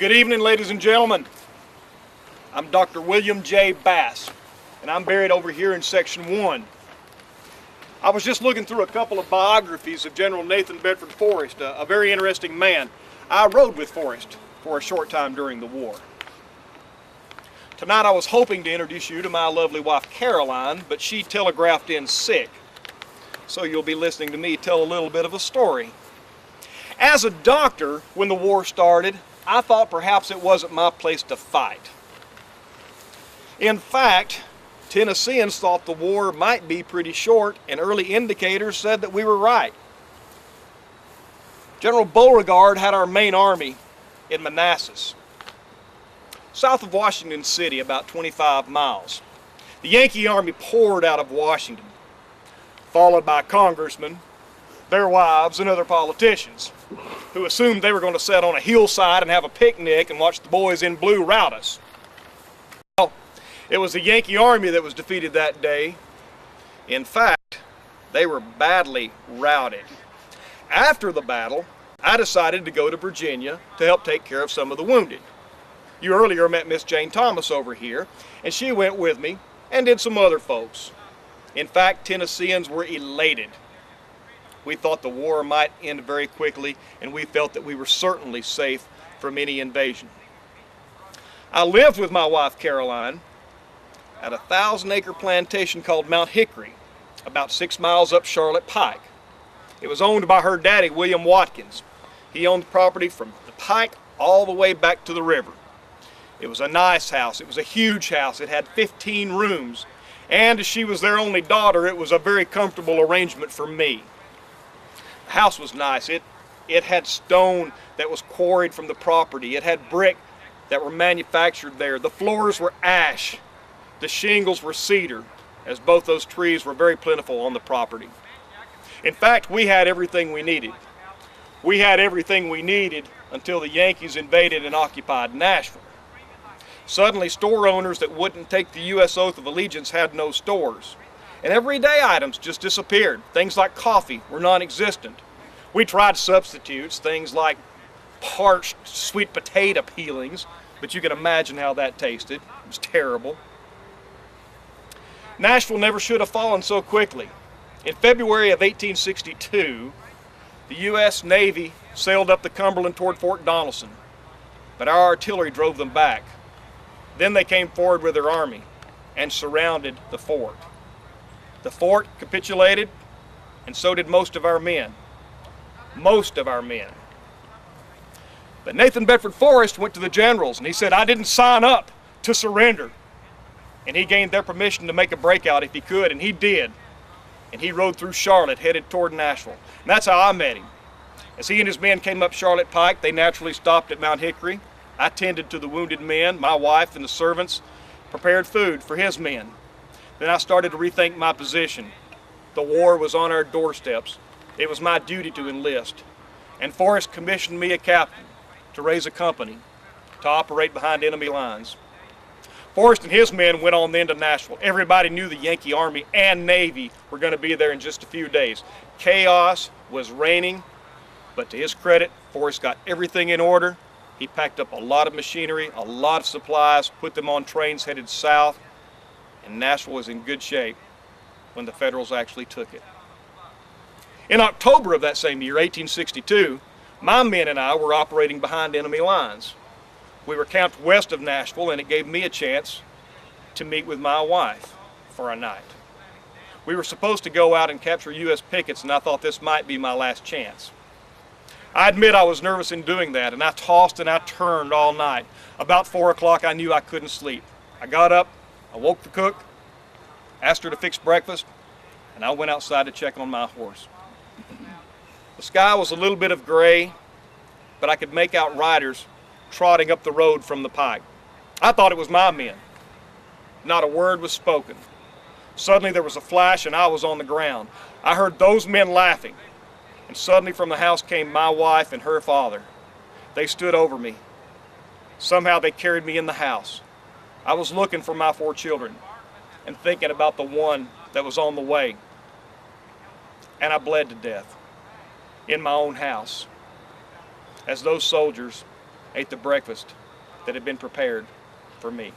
Good evening, ladies and gentlemen. I'm Dr. William J. Bass, and I'm buried over here in Section 1. I was just looking through a couple of biographies of General Nathan Bedford Forrest, a very interesting man. I rode with Forrest for a short time during the war. Tonight I was hoping to introduce you to my lovely wife Caroline, but she telegraphed in sick. So you'll be listening to me tell a little bit of a story. As a doctor, when the war started, I thought perhaps it wasn't my place to fight. In fact, Tennesseans thought the war might be pretty short, and early indicators said that we were right. General Beauregard had our main army in Manassas, south of Washington City, about 25 miles. The Yankee army poured out of Washington, followed by congressmen, their wives, and other politicians who assumed they were going to sit on a hillside and have a picnic and watch the boys in blue rout us. Well, it was the Yankee army that was defeated that day. In fact, they were badly routed. After the battle, I decided to go to Virginia to help take care of some of the wounded. You earlier met Miss Jane Thomas over here, and she went with me and did some other folks. In fact, Tennesseans were elated. We thought the war might end very quickly, and we felt that we were certainly safe from any invasion. I lived with my wife Caroline at a 1,000-acre plantation called Mount Hickory, about 6 miles up Charlotte Pike. It was owned by her daddy, William Watkins. He owned the property from the Pike all the way back to the river. It was a nice house. It was a huge house. It had 15 rooms. And as she was their only daughter, it was a very comfortable arrangement for me. The house was nice. It had stone that was quarried from the property. It had brick that were manufactured there. The floors were ash. The shingles were cedar, as both those trees were very plentiful on the property. In fact, we had everything we needed. We had everything we needed until the Yankees invaded and occupied Nashville. Suddenly, store owners that wouldn't take the U.S. oath of allegiance had no stores. And everyday items just disappeared. Things like coffee were non-existent. We tried substitutes, things like parched sweet potato peelings, but you can imagine how that tasted. It was terrible. Nashville never should have fallen so quickly. In February of 1862, the U.S. Navy sailed up the Cumberland toward Fort Donelson, but our artillery drove them back. Then they came forward with their army and surrounded the fort. The fort capitulated, and so did most of our men. Most of our men. But Nathan Bedford Forrest went to the generals and he said, "I didn't sign up to surrender." And he gained their permission to make a breakout if he could, and he did. And he rode through Charlotte, headed toward Nashville. And that's how I met him. As he and his men came up Charlotte Pike, they naturally stopped at Mount Hickory. I tended to the wounded men. My wife and the servants prepared food for his men. Then I started to rethink my position. The war was on our doorsteps. It was my duty to enlist. And Forrest commissioned me a captain to raise a company to operate behind enemy lines. Forrest and his men went on then to Nashville. Everybody knew the Yankee Army and Navy were going to be there in just a few days. Chaos was reigning, but to his credit, Forrest got everything in order. He packed up a lot of machinery, a lot of supplies, put them on trains headed south, and Nashville was in good shape when the Federals actually took it. In October of that same year, 1862, my men and I were operating behind enemy lines. We were camped west of Nashville, and it gave me a chance to meet with my wife for a night. We were supposed to go out and capture U.S. pickets, and I thought this might be my last chance. I admit I was nervous in doing that, and I tossed and I turned all night. About 4 o'clock, I knew I couldn't sleep. I got up, I woke the cook, asked her to fix breakfast, and I went outside to check on my horse. The sky was a little bit of gray, but I could make out riders trotting up the road from the pike. I thought it was my men. Not a word was spoken. Suddenly there was a flash and I was on the ground. I heard those men laughing, and suddenly from the house came my wife and her father. They stood over me. Somehow they carried me in the house. I was looking for my 4 children and thinking about the one that was on the way. And I bled to death in my own house as those soldiers ate the breakfast that had been prepared for me.